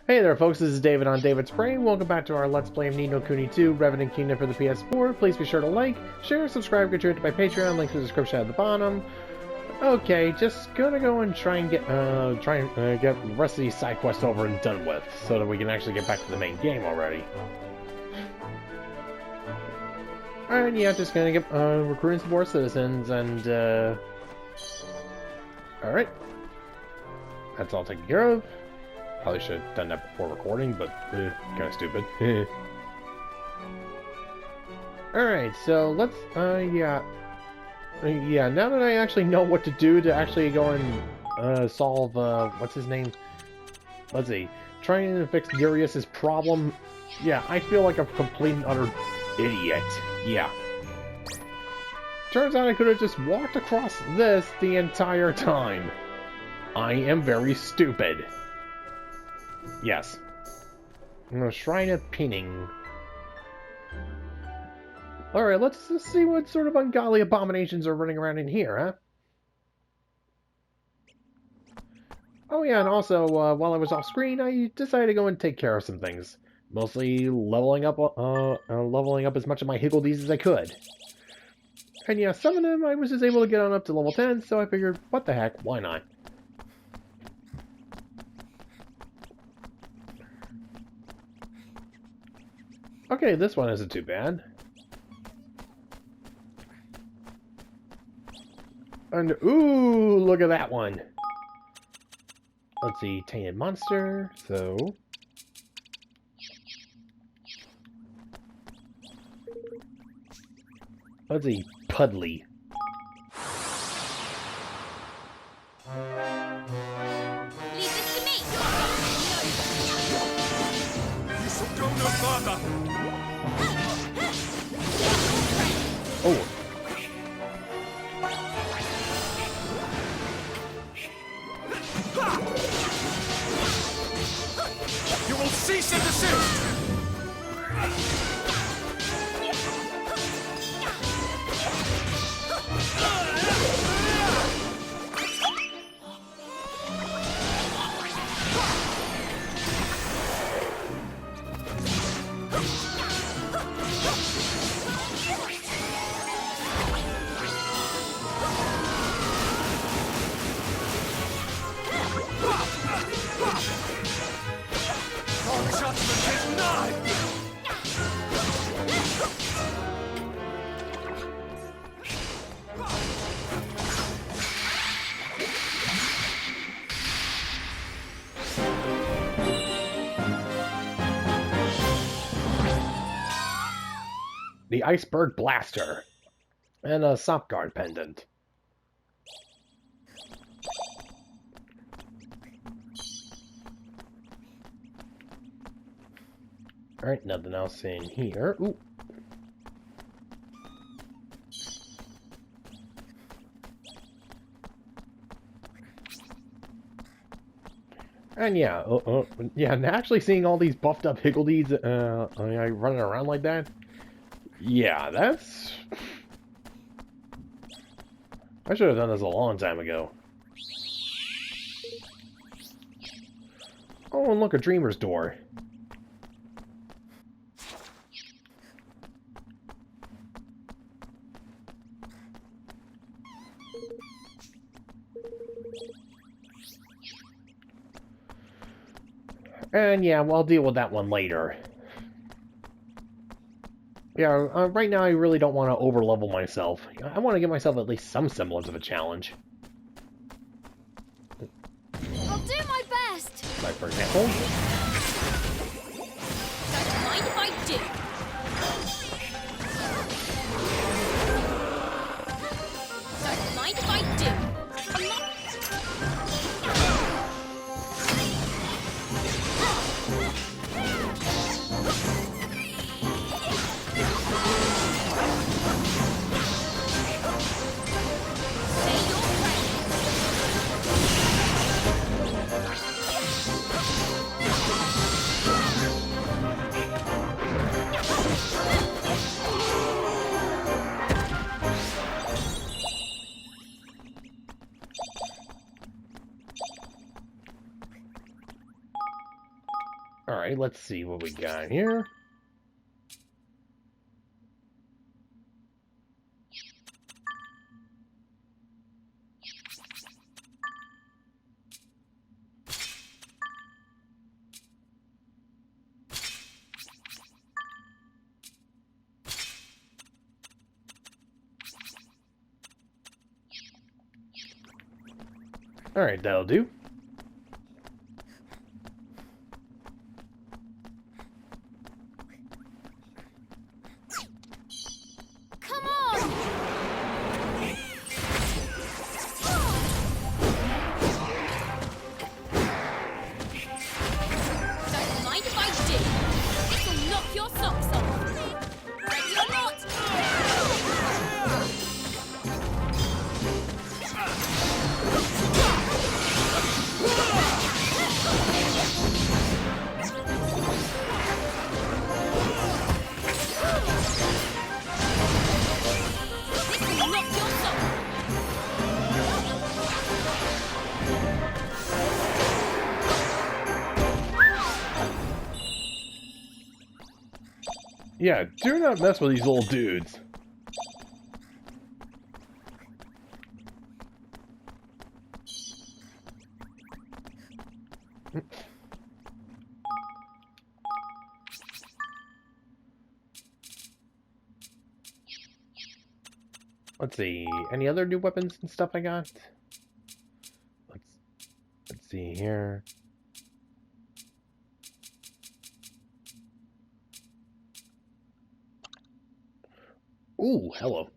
Hey there folks, this is David on David's Brain. Welcome back to our Let's Play of Kuni II, Revenant Kingdom for the PS4. Please be sure to like, share, subscribe, contribute to my Patreon, link to the description at the bottom. Okay, just gonna go and try and get the rest of these side quests over and done with, so that we can actually get back to the main game already. Alright, yeah, just gonna get recruiting some more citizens and alright. That's all taken care of. Probably should have done that before recording, but kind of stupid. Alright, so let's, yeah, now that I actually know what to do to actually go and solve, what's his name? Let's see, trying to fix Darius's problem. Yeah, I feel like a complete and utter idiot. Yeah. Turns out I could have just walked across this the entire time. I am very stupid. Yes. Shrine of Pinning. Alright, let's see what sort of ungodly abominations are running around in here, huh? Oh yeah, and also, while I was off screen, I decided to go and take care of some things. Mostly leveling up as much of my higgledies as I could. And yeah, some of them I was just able to get on up to level 10, so I figured, what the heck, why not? Okay, this one isn't too bad. And, ooh, look at that one. Let's see, Tainted Monster, so... Let's see, Pudley. Leave this to me! You shall go no further! Oh. You will cease and desist! The Iceberg Blaster. And a Sopguard Pendant. Alright, nothing else in here. Ooh. And yeah, yeah, and actually seeing all these buffed up higgledies running around like that, yeah, that's... I should have done this a long time ago. Oh, and look, a Dreamer's Door. And yeah, well, I'll deal with that one later. Yeah, right now I really don't want to over-level myself. I want to give myself at least some semblance of a challenge. I'll do my best! Like, for example... Don't mind if I do! Don't mind if I do! Alright, let's see what we got here. Alright, that'll do. Come on! Don't mind if I do. This will knock your socks off. Ready or not? This will knock your socks off. Yeah, do not mess with these old dudes. Let's see. Any other new weapons and stuff I got? Let's see here. Ooh, hello.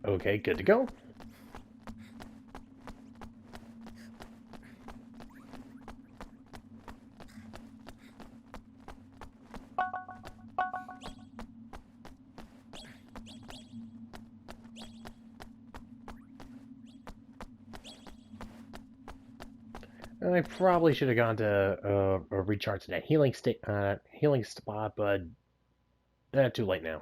Okay, good to go. I probably should have gone to a recharge that healing spot, but too late now.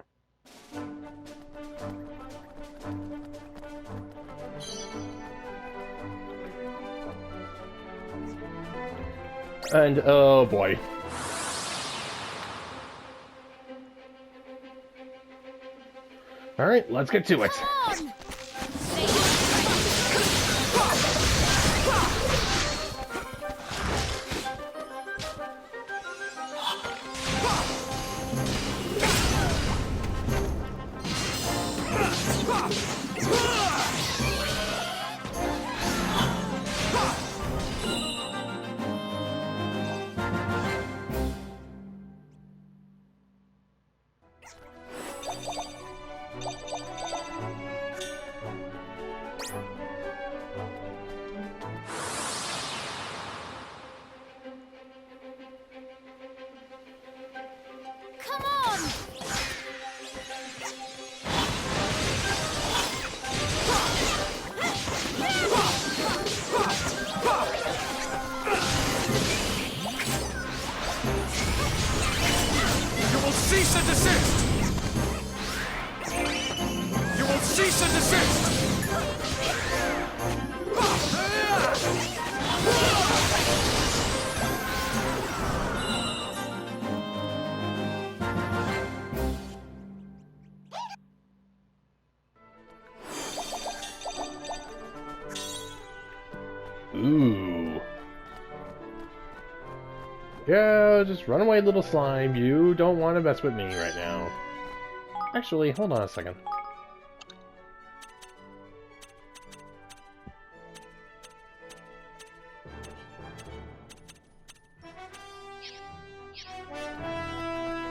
And oh boy. All right, let's get to it. Come on! Come on! You will cease and desist! You will cease and desist! Ooh. Yeah, just run away, little slime. You don't want to mess with me right now. Actually, hold on a second.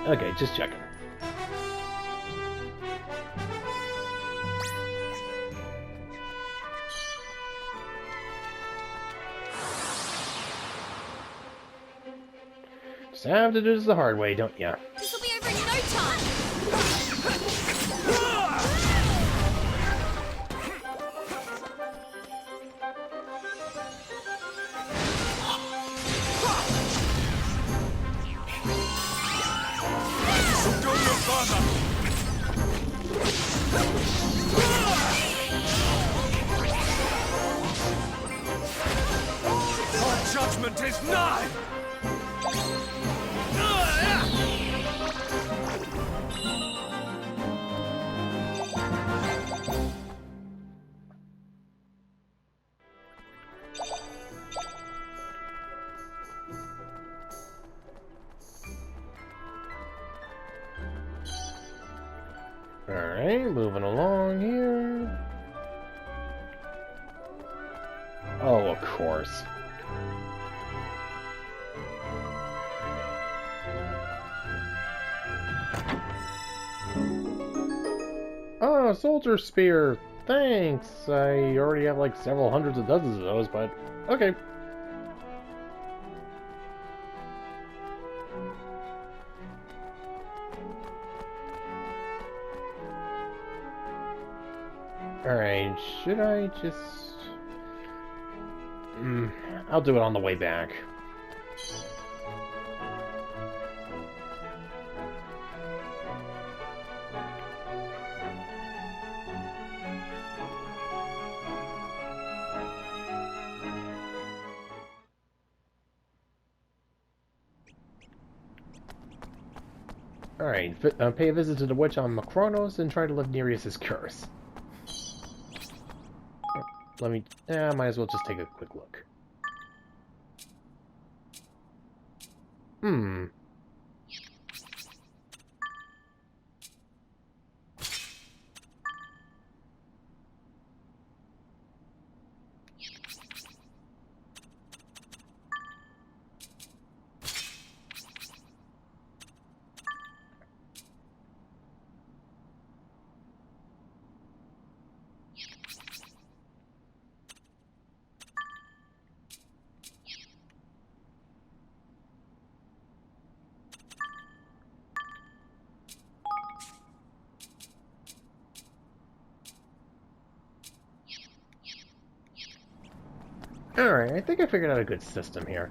Okay, just checking. Just have to do this the hard way, don't ya? This will be over in no time! another! Our judgment is nigh! Alright, moving along here. Oh, of course. Oh, soldier spear! Thanks! I already have like several hundreds of dozens of those, but okay. Alright, should I just... I'll do it on the way back. Alright, pay a visit to the witch on Macronos and try to lift Nereus' curse. Let me... might as well just take a quick look. Alright, I think I figured out a good system here.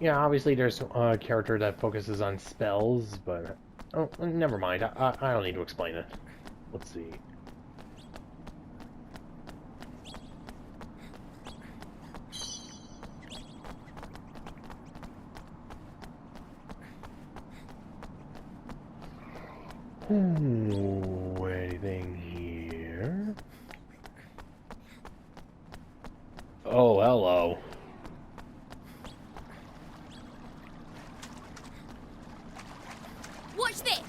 Yeah, obviously there's a character that focuses on spells, but... Oh, never mind. I don't need to explain it. Let's see. Ooh, anything here? Oh, hello. Watch this!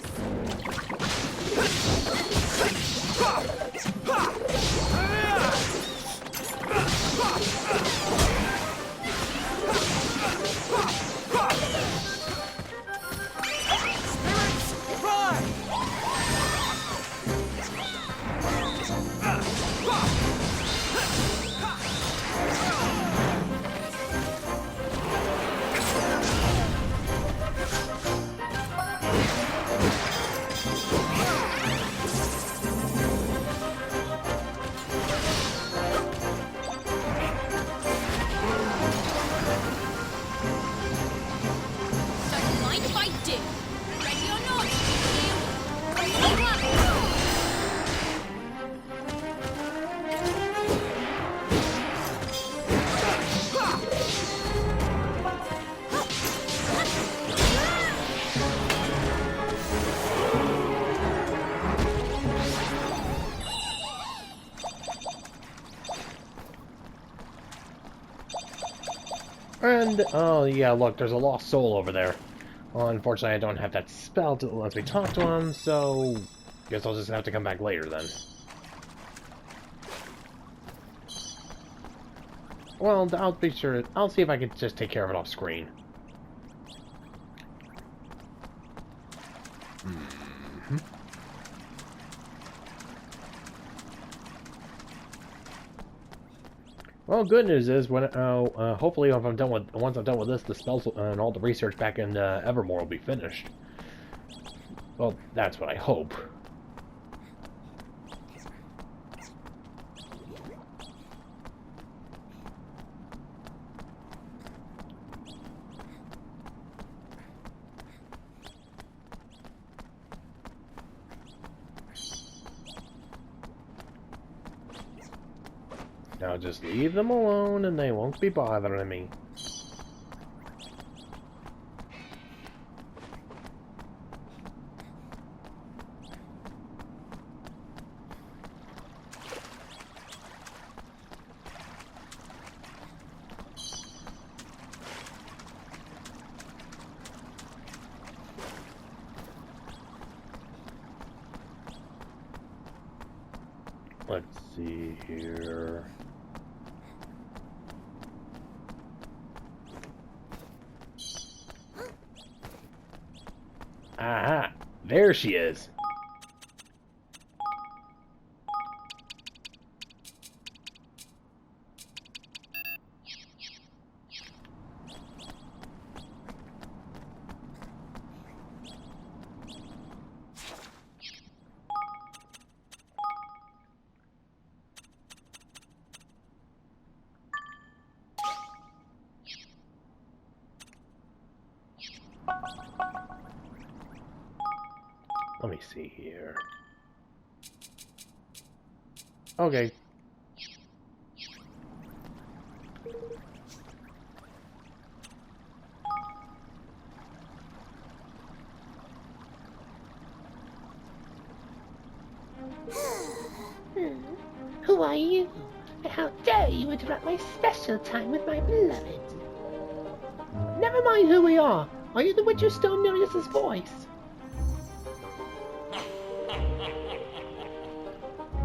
Don't mind if I do. Ready or not, And, oh yeah, look, there's a lost soul over there. Well, unfortunately, I don't have that spell to let me talk to him, so... guess I'll just have to come back later, then. Well, I'll be sure... I'll see if I can just take care of it off screen. Well, good news is when hopefully if I'm done with once I'm done with this, the spells and all the research back in Evermore will be finished. Well, that's what I hope. Now just leave them alone and they won't be bothering me. Let's see here. Aha! There she is! Let me see here. Okay. Who are you? And how dare you interrupt my special time with my beloved? Never mind who we are. Are you the witch who stole Nereus's voice?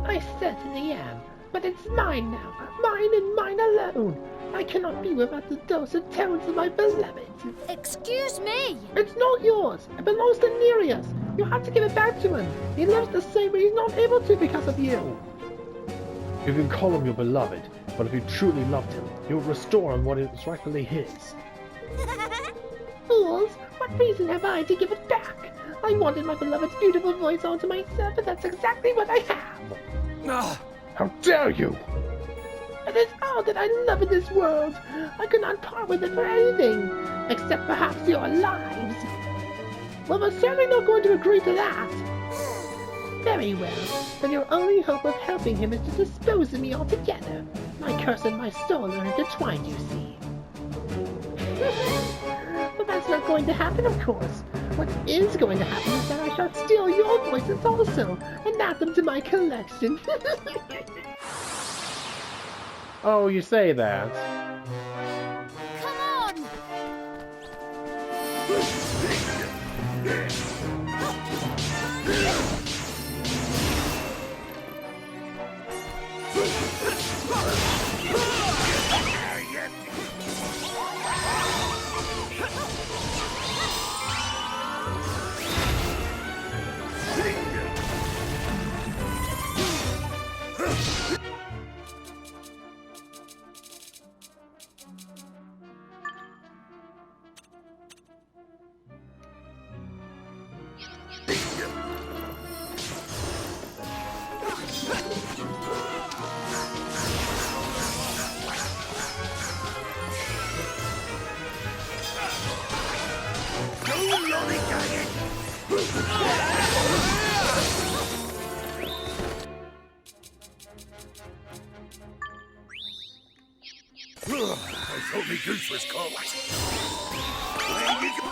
I certainly am, but it's mine now, mine and mine alone. I cannot be without the dulcet tones of my beloved. Excuse me! It's not yours. It belongs to Nereus. You have to give it back to him. He lives the same, but he's not able to because of you. You can call him your beloved, but if you truly loved him, you would restore him what is rightfully his. Fools, what reason have I to give it back? I wanted my beloved's beautiful voice all to myself, and that's exactly what I have. How dare you! It is all that I love in this world. I could not part with it for anything, except perhaps your lives. Well, we're certainly not going to agree to that. Very well, then your only hope of helping him is to dispose of me altogether. My curse and my soul are intertwined, you see. But that's not going to happen, of course. What is going to happen is that I shall steal your voices also, and add them to my collection. Oh, you say that. Come on! I thought me goose was cooked. Where you go?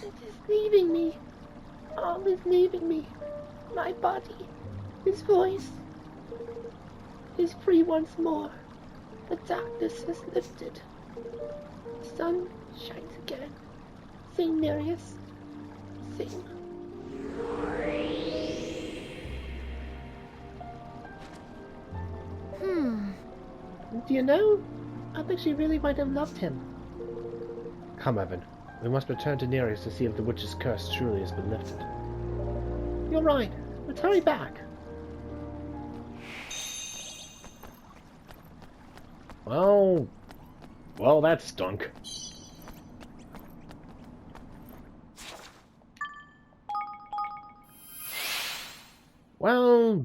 It is leaving me. All is leaving me. My body, his voice, is free once more. The darkness has lifted. The sun shines again. Sing, Nereus. Sing. Do you know? I think she really might have loved him. Come, Evan. We must return to Nereus to see if the witch's curse truly has been lifted. You're right. Let's hurry back. Well, that stunk. Well,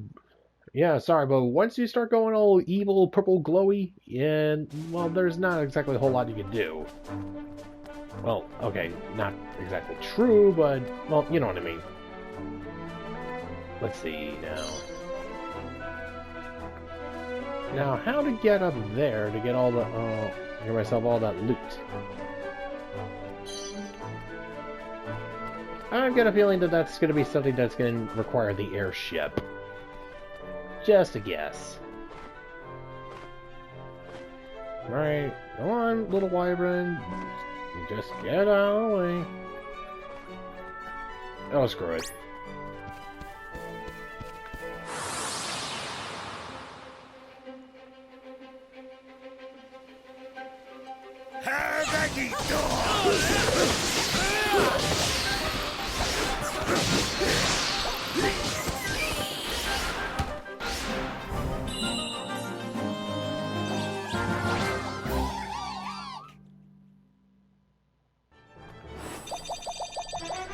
yeah, sorry, but once you start going all evil, purple, glowy, and, well, there's not exactly a whole lot you can do. Well, okay, not exactly true, but, well, you know what I mean. Let's see, now. Now, how to get up there to get all the, get myself all that loot? I've got a feeling that that's going to be something that's going to require the airship. Just a guess. Right, come on, little wyvern. Just get out of the way. Oh, screw it. Have at ye, dog!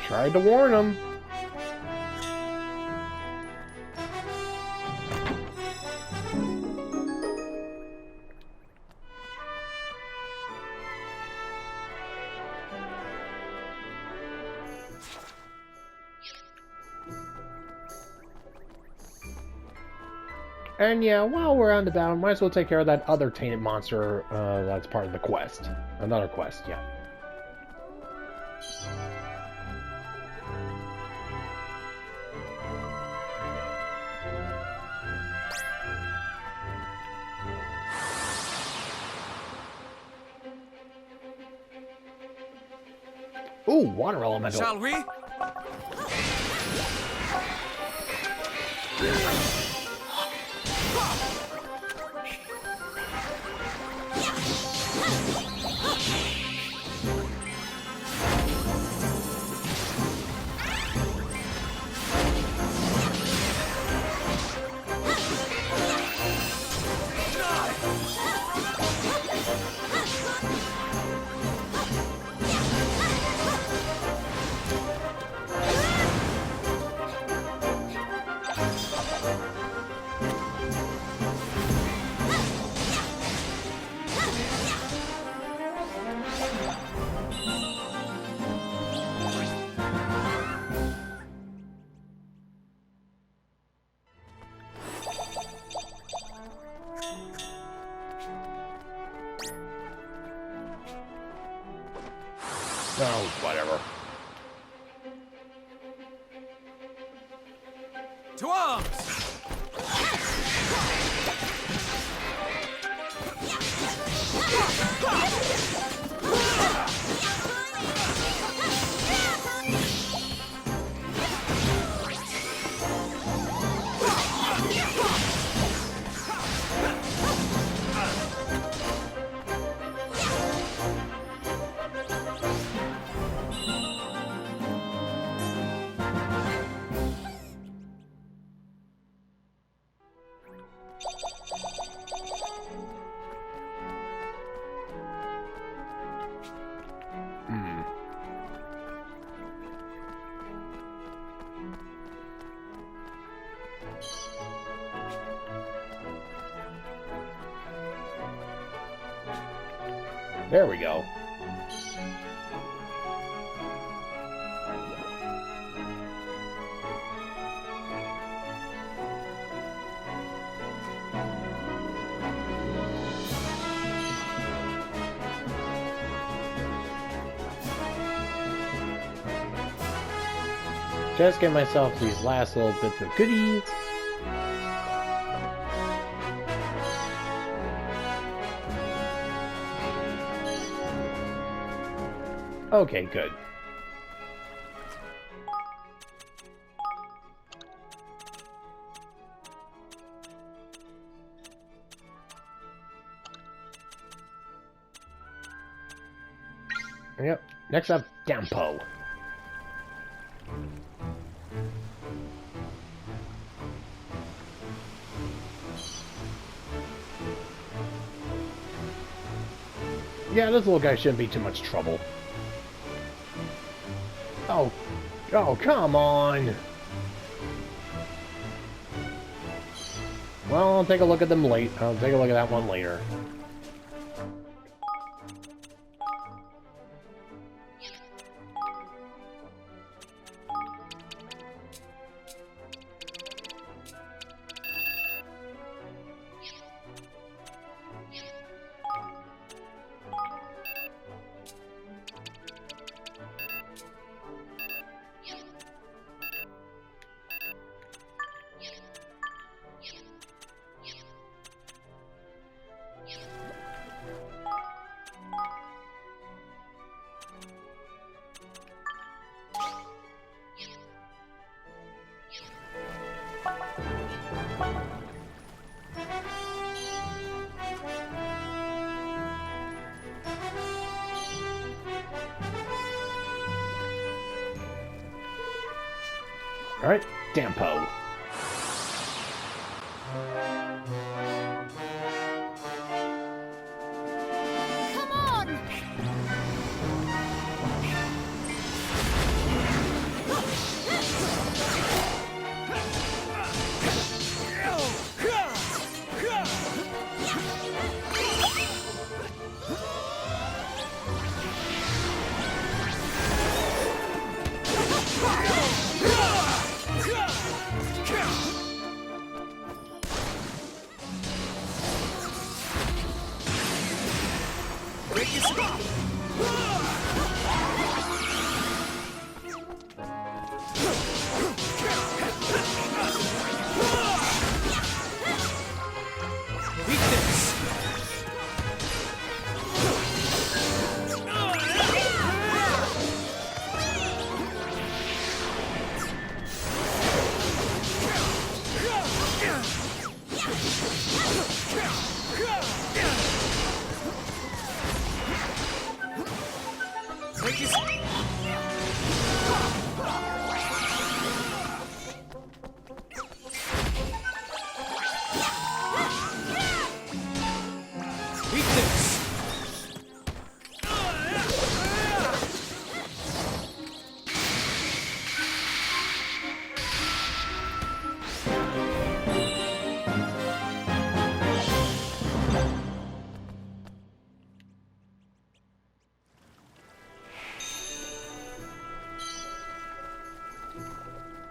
Tried to warn him. And yeah, while we're on the battle, might as well take care of that other tainted monster that's part of the quest. Another quest, yeah. Ooh, water elemental. Shall we? Oh, whatever. To arms! There we go. Just get myself these last little bits of goodies. Okay, good. Yep. Next up, Dampo. Yeah, this little guy shouldn't be too much trouble. Oh, come on! Well, I'll take a look at them late. I'll take a look at that one later. Alright, Dampo. Come on!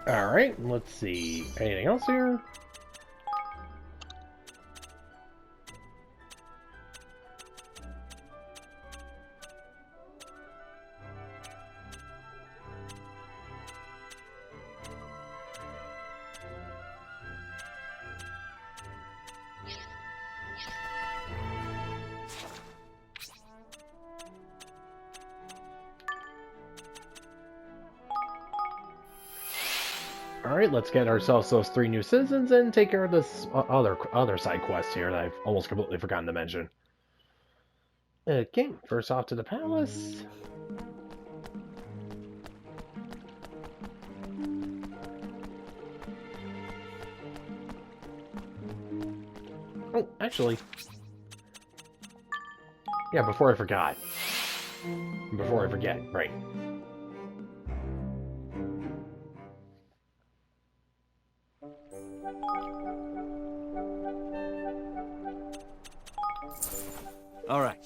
Alright, let's see. Anything else here? Alright, let's get ourselves those 3 new citizens and take care of this other side quest here that I've almost completely forgotten to mention. Okay, first off to the palace. Oh, actually... Yeah, before I forgot. Before I forget, right. All right.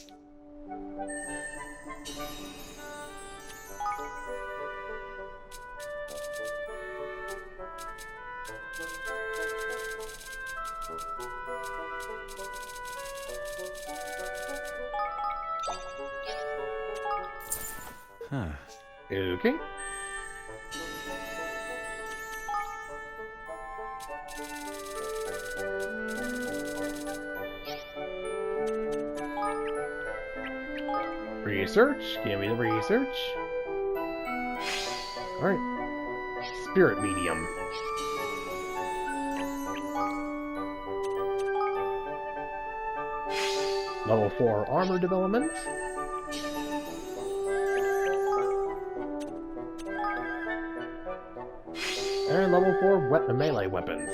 Huh. Okay. Research. Give me the research. Alright. Spirit medium. Level 4 armor development. And level 4 melee weapons.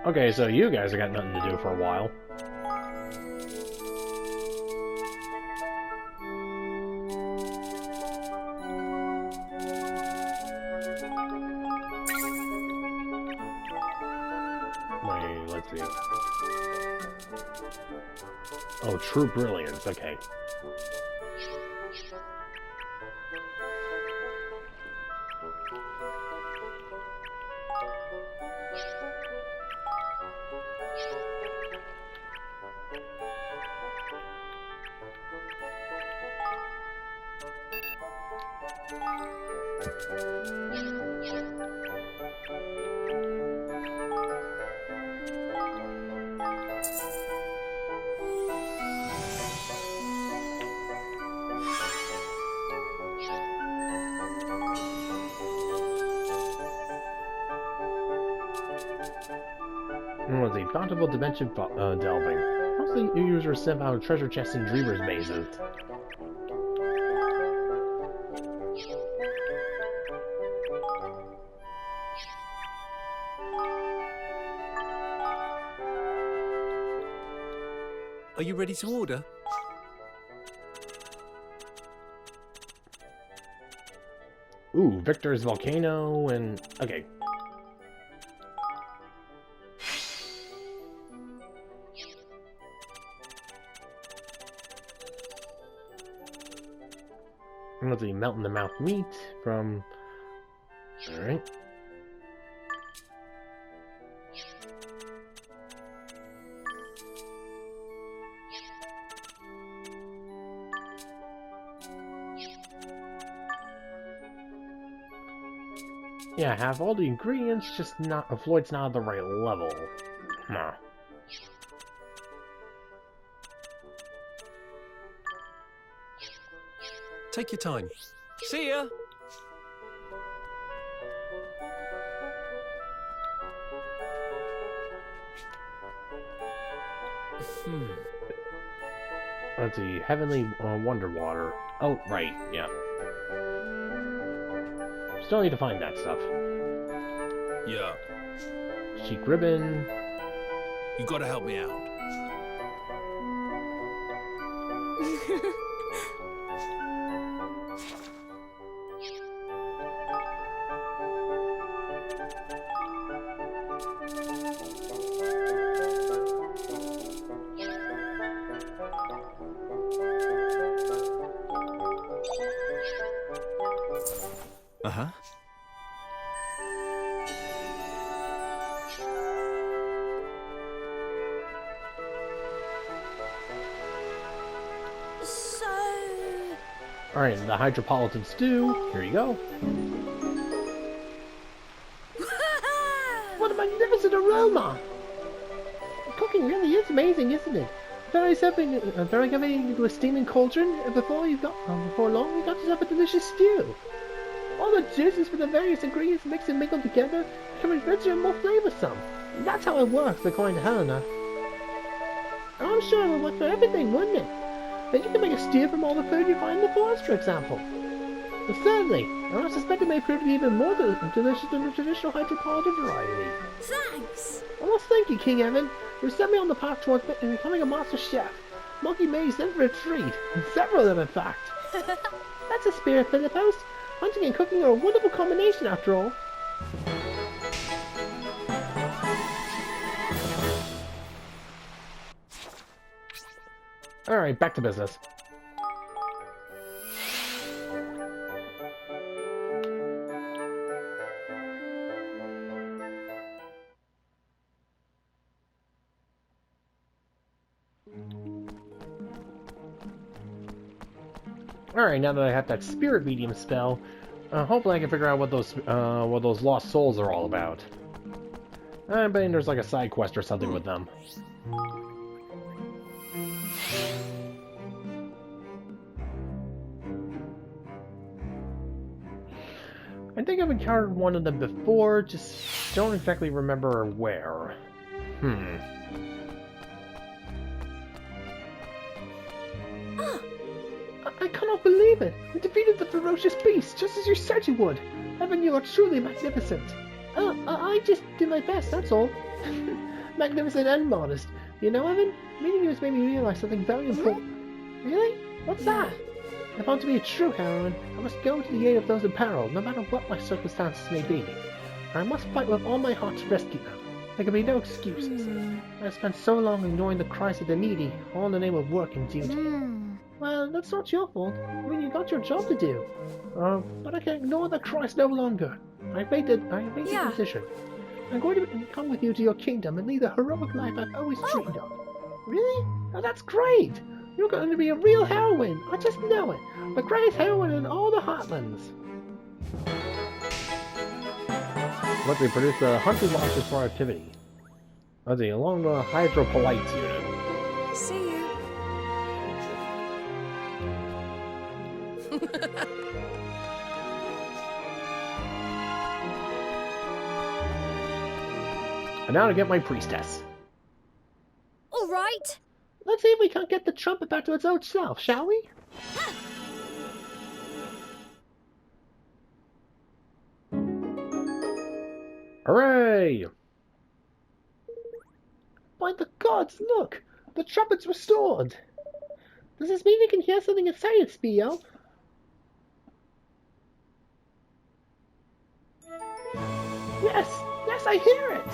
Okay, so you guys have got nothing to do for a while. Wait, let's see. Oh, true brilliance, okay. Let's see, bountiful dimension delving. How's the user step out of treasure chests and dreamers mazes? Are you ready to order? Ooh, Victor's volcano and... okay. Let's see, melt in the mouth meat from... Alright. Yeah, I have all the ingredients, just not... Floyd's not at the right level. Huh. Take your time. See ya! Let's see, Heavenly Wonder Water. Oh, right, yeah. Still need to find that stuff. Yeah. Chic Ribbon. You gotta help me out. Uh-huh. Alright, the Hydropolitan Stew. Here you go. What a magnificent aroma! The cooking really is amazing, isn't it? Very stepping into a steaming cauldron, and before long you got yourself a delicious stew. All the juices from the various ingredients mixed and mingled together, becoming richer and more flavoursome. That's how it works, according to Helena. And I'm sure it would work for everything, wouldn't it? That you can make a stew from all the food you find in the forest, for example. Well, certainly, and I suspect it may prove to be even more delicious than the traditional hydropolitan variety. Thanks! Well, thank you, King Evan. You set me on the path towards becoming a master chef. Monkey Maze in for a treat, and several of them, in fact. That's a spirit, Philippos. Hunting and cooking are a wonderful combination, after all. Alright, back to business. Alright, now that I have that spirit medium spell, hopefully I can figure out what those lost souls are all about. I bet there's like a side quest or something with them. I think I've encountered one of them before, just don't exactly remember where. I I cannot believe it! You defeated the ferocious beast, just as you said you would! Evan, you are truly magnificent! Oh, I just do my best, that's all. Magnificent and modest. You know, Evan, meeting you has made me realize something very important. Really? What's that? If I'm to be a true heroine, I must go to the aid of those in peril, no matter what my circumstances may be. I must fight with all my heart to rescue them. There can be no excuses. I've spent so long ignoring the cries of the needy, all in the name of work and duty. Well, that's not your fault. I mean, you got your job to do. But I can ignore the cries no longer. I've made the decision. I'm going to come with you to your kingdom and lead the heroic life I've always dreamed of. Really? Oh, that's great! You're going to be a real heroine. I just know it. The greatest heroine in all the Heartlands. Let's see, produce the hunting monsters for activity. Let's see, along the hydropolites unit. See you. And now to get my priestess. All right. Let's see if we can't get the trumpet back to its old self, shall we? Hooray! By the gods, look! The trumpet's restored! Does this mean we can hear something inside it, Spio? Yes! Yes, I hear it!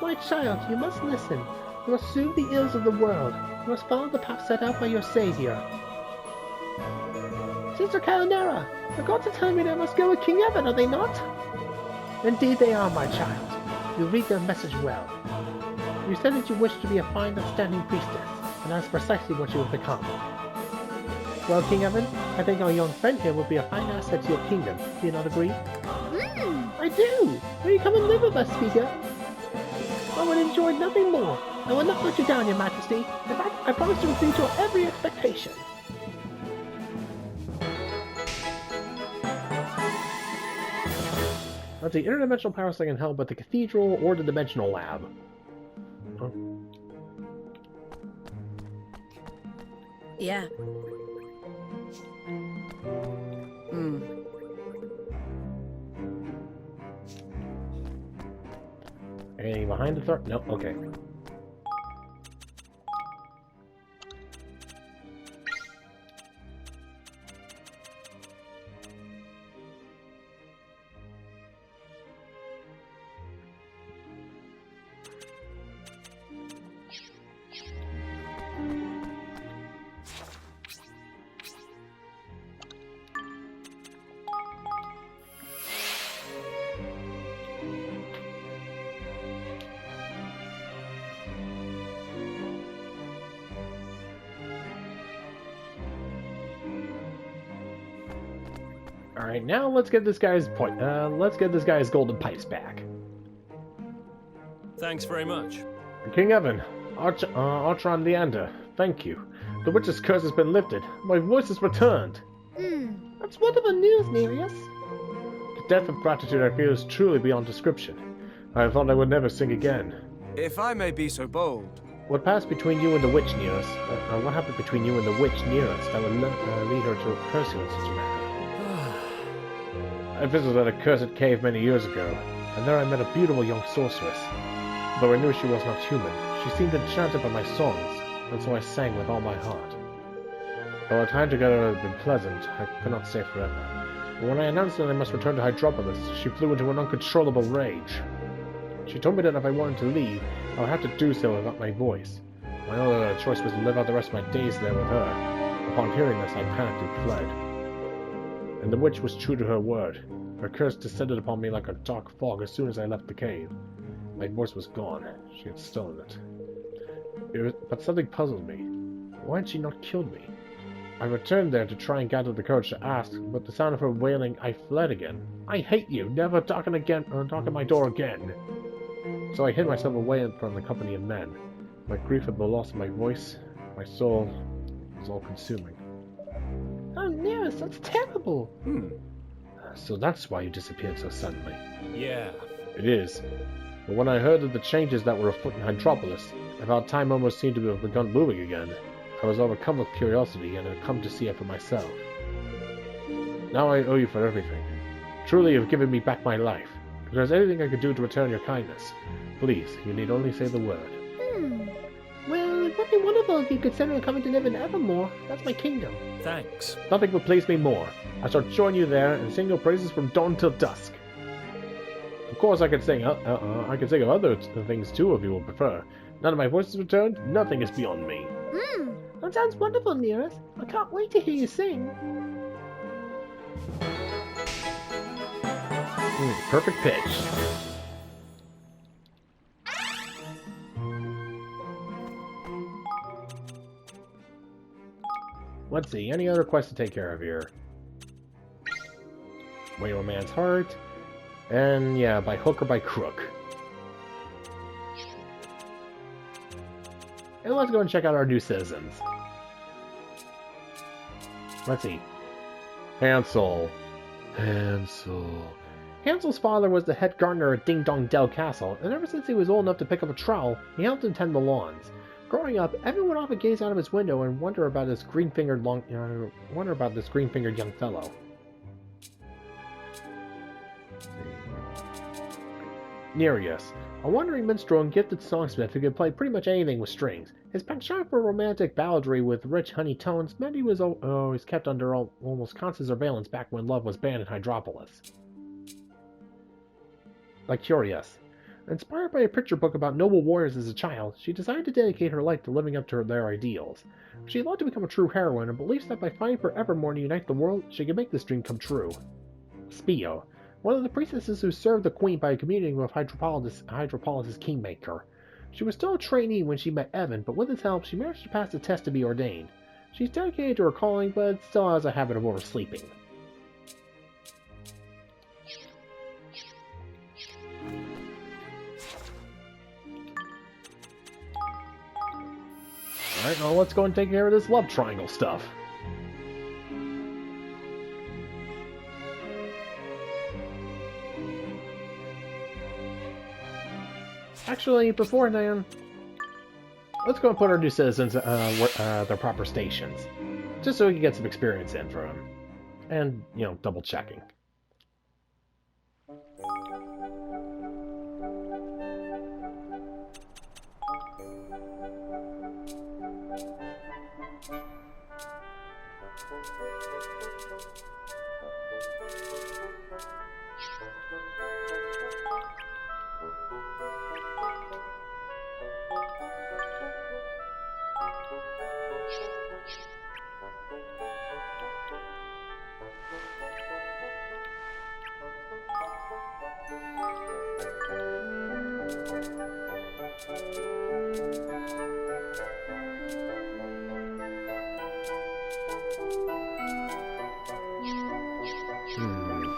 My child, you must listen. You must soothe the ills of the world. You must follow the path set out by your savior. Sister Kalanera, the gods are telling me that I must go with King Evan, are they not? Indeed they are, my child. You read their message well. You said that you wish to be a fine, upstanding priestess, and that's precisely what you have become. Well, King Evan, I think our young friend here will be a fine asset to your kingdom. Do you not agree? I do! Will you come and live with us, Speaker? I would enjoy nothing more. I will not let you down, Your Majesty. In fact, I promise to exceed your every expectation. Let's see, interdimensional power sling can help with the cathedral or the dimensional lab. Huh? Yeah. Anything behind the third? No, okay. Alright, now let's get this guy's let's get this guy's golden pipes back. Thanks very much. King Evan, Archon Leander, thank you. The witch's curse has been lifted. My voice has returned. That's wonderful news, Nereus. The depth of gratitude I feel is truly beyond description. I thought I would never sing again. If I may be so bold. What passed between you and the witch Nereus? What happened between you and the witch Nereus that would lead her to curse you in such a manner? I visited a cursed cave many years ago, and there I met a beautiful young sorceress. Though I knew she was not human, she seemed enchanted by my songs, and so I sang with all my heart. Though our time together had been pleasant, I could not stay forever. But when I announced that I must return to Hydropolis, she flew into an uncontrollable rage. She told me that if I wanted to leave, I would have to do so without my voice. My only other choice was to live out the rest of my days there with her. Upon hearing this, I panicked and fled. And the witch was true to her word. Her curse descended upon me like a dark fog as soon as I left the cave. My voice was gone. She had stolen it. But something puzzled me. Why had she not killed me? I returned there to try and gather the courage to ask, but the sound of her wailing, I fled again. I hate you! Never darken my door again! So I hid myself away from the company of men. My grief at the loss of my voice, my soul, was all consuming. Oh, Nereus, that's terrible. So that's why you disappeared so suddenly. Yeah. It is. But when I heard of the changes that were afoot in Hydropolis, I thought time almost seemed to have begun moving again. I was overcome with curiosity and had come to see it for myself. Now I owe you for everything. Truly, you have given me back my life. If there's anything I could do to return your kindness, please, you need only say the word. Well, it would be wonderful if you consider coming to live in Evermore. That's my kingdom. Thanks. Nothing would please me more. I shall join you there and sing your praises from dawn till dusk. Of course, I could sing. I could sing of other things too, if you would prefer. None of my voice is returned. Nothing is beyond me. That sounds wonderful, Nearest. I can't wait to hear you sing. Perfect pitch. Let's see, any other quests to take care of here? Wait a man's heart. And yeah, by hook or by crook. And let's go and check out our new citizens. Let's see. Hansel. Hansel's father was the head gardener at Ding Dong Dell Castle, and ever since he was old enough to pick up a trowel, he helped him tend the lawns. Growing up, everyone often gazed out of his window and wondered about this green-fingered young fellow. Nereus, a wandering minstrel and gifted songsmith who could play pretty much anything with strings. His penchant for romantic balladry with rich honey tones meant he was always kept under almost constant surveillance back when love was banned in Hydropolis. Like Curious. Inspired by a picture book about noble warriors as a child, she decided to dedicate her life to living up to their ideals. She loved to become a true heroine and believes that by fighting for Evermore to unite the world, she could make this dream come true. Spio, one of the priestesses who served the queen by communing with Hydropolis' kingmaker. She was still a trainee when she met Evan, but with his help, she managed to pass the test to be ordained. She's dedicated to her calling, but still has a habit of oversleeping. Alright, well, let's go and take care of this love triangle stuff. Actually, before then, let's go and put our new citizens their proper stations. Just so we can get some experience in for them. And, you know, double checking.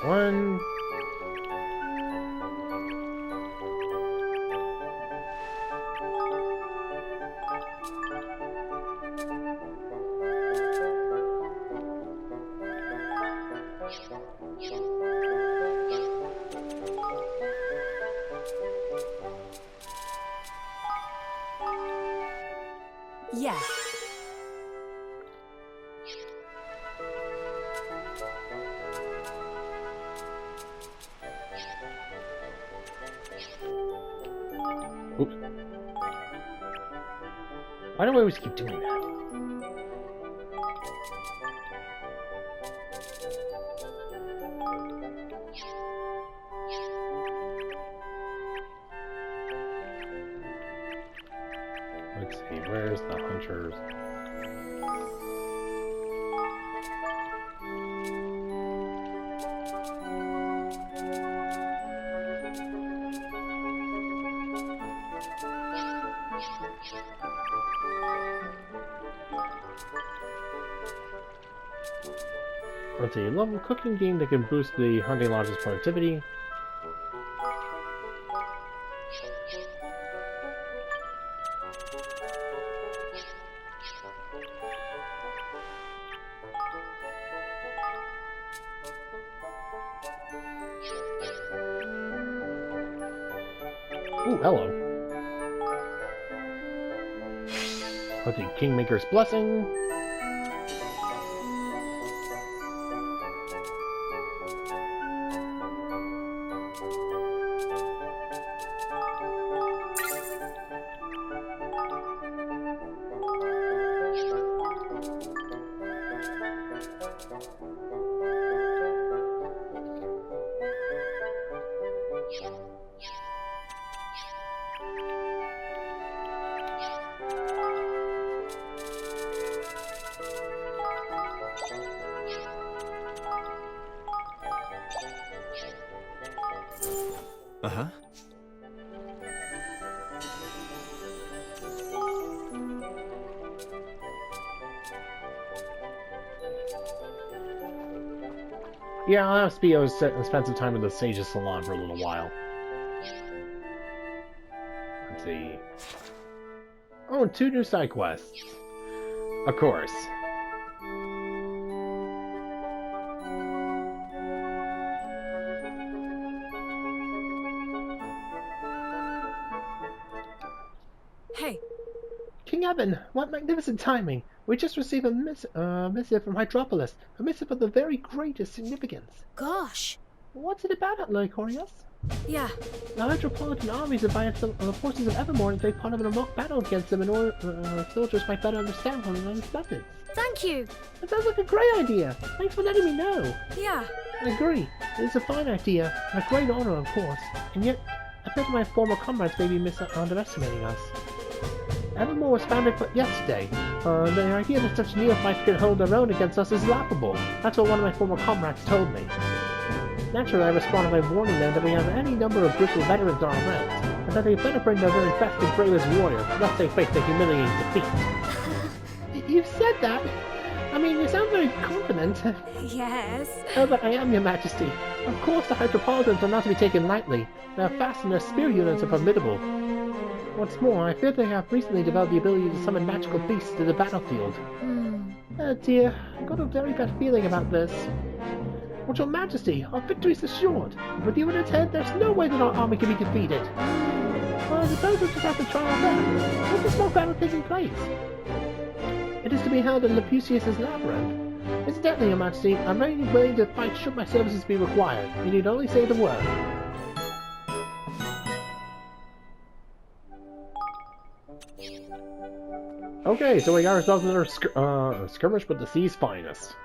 One. Yeah. Oops. Why do I always keep doing that? Let's see, where's the hunters? Let's see, level cooking game that can boost the hunting lodge's productivity. Ooh, hello. let's see, Kingmaker's Blessing. Uh-huh. Yeah, I'll have Spio spend some time in the Sage's Salon for a little while. Let's see. Oh, and 2 new side quests. Of course. Hey, King Evan, what magnificent timing! We just received a missive from Hydropolis, a missive of the very greatest significance. gosh. What's it about, Lycorius? Yeah, The Hydropolitan armies invited the forces of Evermore to take part in a mock battle against them in order soldiers might better understand one another's methods. thank you. That sounds like a great idea! Thanks for letting me know! Yeah, I agree. It is a fine idea, and a great honor, of course. And yet, I feel that my former comrades may be underestimating us. Evermore was founded yesterday. The idea that such neophytes could hold their own against us is laughable. That's what one of my former comrades told me. Naturally, I responded by warning them that we have any number of brutal veterans in our ranks, and that they better bring their very best and bravest warriors, lest they face a humiliating defeat. You've said that? I mean, you sound very confident. yes. Oh, but I am, Your Majesty. Of course, the Hydropolitans are not to be taken lightly. They are fast and their spear units are formidable. What's more, I fear they have recently developed the ability to summon magical beasts to the battlefield. Oh dear, I've got a very bad feeling about this. But Your Majesty, our victory is assured. With you at its head, there's no way that our army can be defeated. Well, I suppose we'll just have to try our best. When's the small battle taking place? It is to be held in Lapusius's labyrinth. Incidentally, Your Majesty, I'm ready and willing to fight should my services be required. You need only say the word. Okay, so we got ourselves another skirmish with the sea's finest.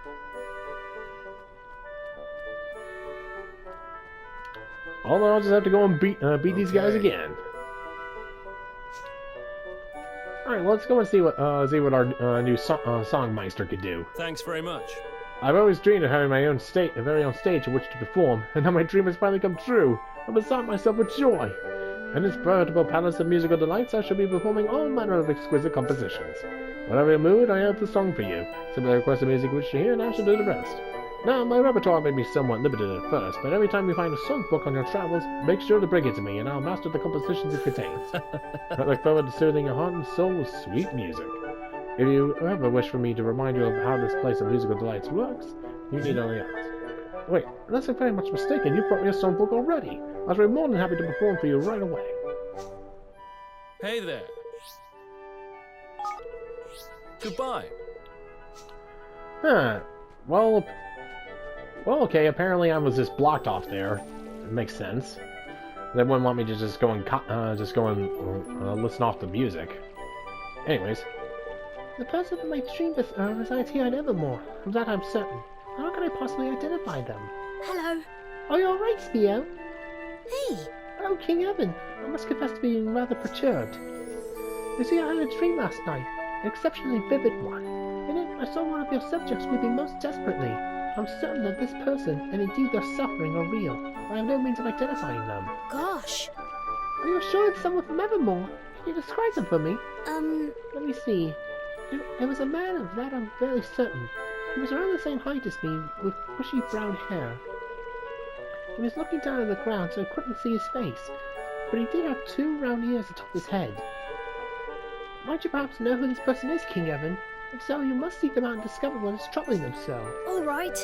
Although I'll just have to go and beat these guys again. Alright, well, let's go and see what our new songmeister could do. Thanks very much. I've always dreamed of having my own very own stage in which to perform, and now my dream has finally come true. I'm beside myself with joy. In this veritable palace of musical delights, I shall be performing all manner of exquisite compositions. Whatever your mood, I have the song for you. Simply request the music which you hear, and I shall do the rest. Now, my repertoire may be somewhat limited at first, but every time you find a songbook on your travels, make sure to bring it to me, and I'll master the compositions it contains. I look forward to soothing your heart and soul with sweet music. If you ever wish for me to remind you of how this place of musical delights works, you need only ask. Wait, unless I'm very much mistaken, you brought me a songbook already. I was more than happy to perform for you right away. Hey there. Goodbye. Huh. Well, okay, apparently I was just blocked off there. It makes sense. They wouldn't want me to just go and listen off the music. Anyways. The person from my dream resides here in Evermore. Of that I'm certain. How can I possibly identify them? Hello. Are you alright, Spio? Hey. Oh, King Evan. I must confess to being rather perturbed. You see, I had a dream last night. An exceptionally vivid one. In it, I saw one of your subjects weeping most desperately. I'm certain that this person, and indeed their suffering, are real. I have no means of identifying them. Gosh. Are you sure it's someone from Evermore? Can you describe them for me? Let me see. It was a man of that I'm very certain. He was around the same height as me, with bushy brown hair. He was looking down on the ground, so I couldn't see his face, but he did have 2 round ears atop his head. Might you perhaps know who this person is, King Evan? If so, you must seek them out and discover what is troubling them so. Alright.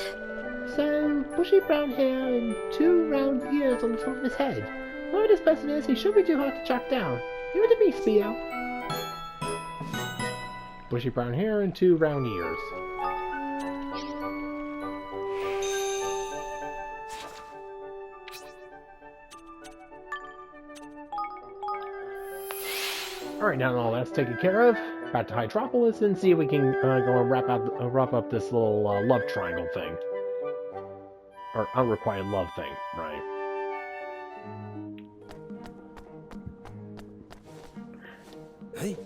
So, bushy brown hair and 2 round ears on the top of his head. Whoever this person is, he shouldn't be too hard to track down. Give it to me, Spio. bushy brown hair and 2 round ears. Alright, now that all that's taken care of, back to Hydropolis and see if we can go and wrap up this little love triangle thing. Or unrequited love thing, right. Hey,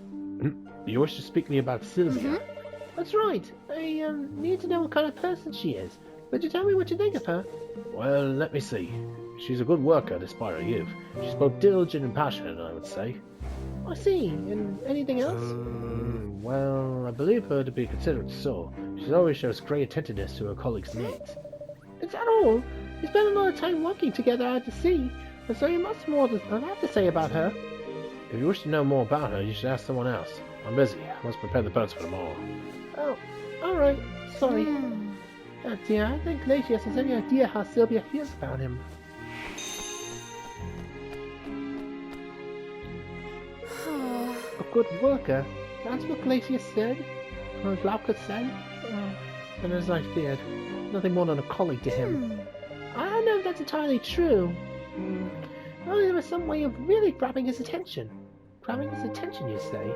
You wish to speak to me about Sylvia? That's right. I need to know what kind of person she is. Would you tell me what you think of her? Well, let me see. She's a good worker despite her youth. She's both diligent and passionate, I would say. I see. And anything else? Well, I believe her to be considerate so. She always shows great attentiveness to her colleagues' needs. Is that all? We spent a lot of time working together out to sea, and so you must have to say about her. If you wish to know more about her, you should ask someone else. I'm busy. I must prepare the boats for tomorrow. Oh, alright. Sorry. Oh dear, I think Glacius has any idea how Sylvia feels about him. A good worker? That's what Glacius said? Or Glaucus said? And as I feared, nothing more than a colleague to him. I don't know if that's entirely true. Only there was some way of really grabbing his attention. Grabbing his attention, you say?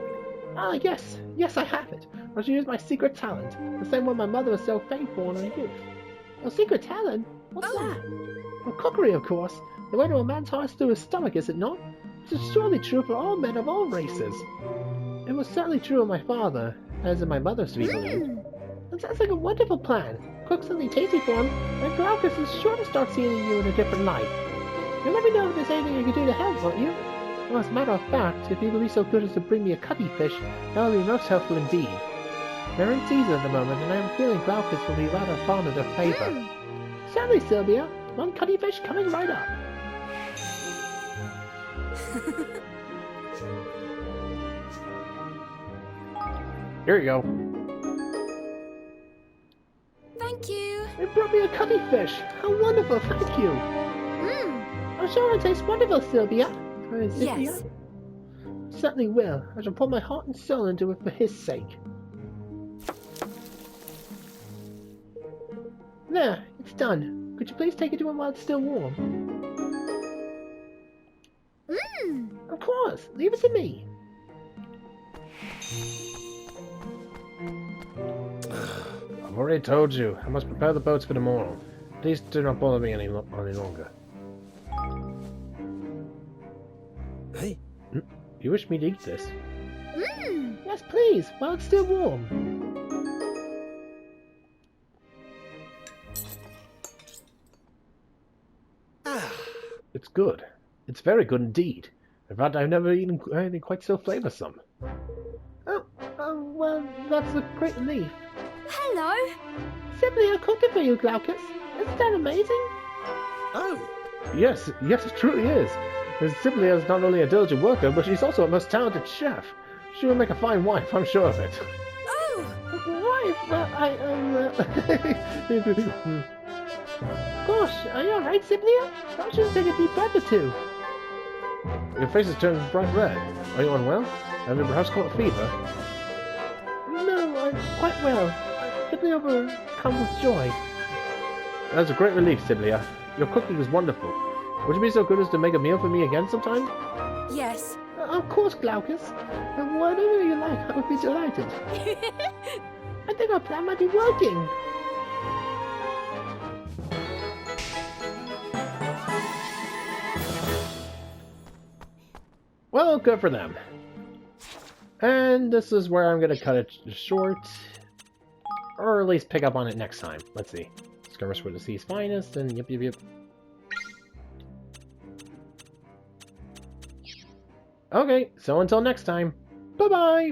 Ah, yes. Yes, I have it. I should use my secret talent. The same one my mother was so famed for in her youth. Your secret talent? What's that? Well, cookery, of course. The way to a man's heart is through his stomach, is it not? Which is surely true for all men of all races. It was certainly true of my father, as in my mother's to be believed. That sounds like a wonderful plan. Cook something tasty for him, and Glaucus is sure to start seeing you in a different light. You'll let me know if there's anything I can do to help, won't you? Well, as a matter of fact, if you will be so good as to bring me a cutty fish, that will be most helpful indeed. They're in season at the moment, and I am feeling Glaucus will be rather fond of their favour. Certainly, Sylvia. One cutty fish coming right up. Here you go. Thank you. You brought me a cutty fish. How wonderful, thank you. I'm sure it'll taste wonderful, Sylvia. Yes. Certainly will. I shall pour my heart and soul into it for his sake. There, it's done. Could you please take it to him while it's still warm? Of course. Leave it to me. I've already told you. I must prepare the boats for tomorrow. Please do not bother me any longer. hey, You wish me to eat this? Yes, please, while it's still warm. It's good. It's very good indeed. In fact, I've never eaten anything quite so flavoursome. Well, that's a great relief. Hello. Simply I cooked it for you, Glaucus. Isn't that amazing? oh, Yes, it truly is. Miss Sibley is not only a diligent worker, but she's also a most talented chef. She will make a fine wife, I'm sure of it. Oh. Wife, well, Gosh, are you alright, Syblia? I want you to take a deep breath or two. Your face is turning bright red. Are you unwell? Have you perhaps caught a fever? No, I'm quite well. I'm simply overcome with joy. That's a great relief, Siblia. Your cooking is wonderful. Would you be so good as to make a meal for me again sometime? Yes. Of course, Glaucus. And whatever you like, I would be delighted. I think our plan might be working. Well, good for them. And this is where I'm going to cut it short. Or at least pick up on it next time. Let's see. Skirmish with the Sea's Finest, and yep. Okay, so until next time, bye-bye!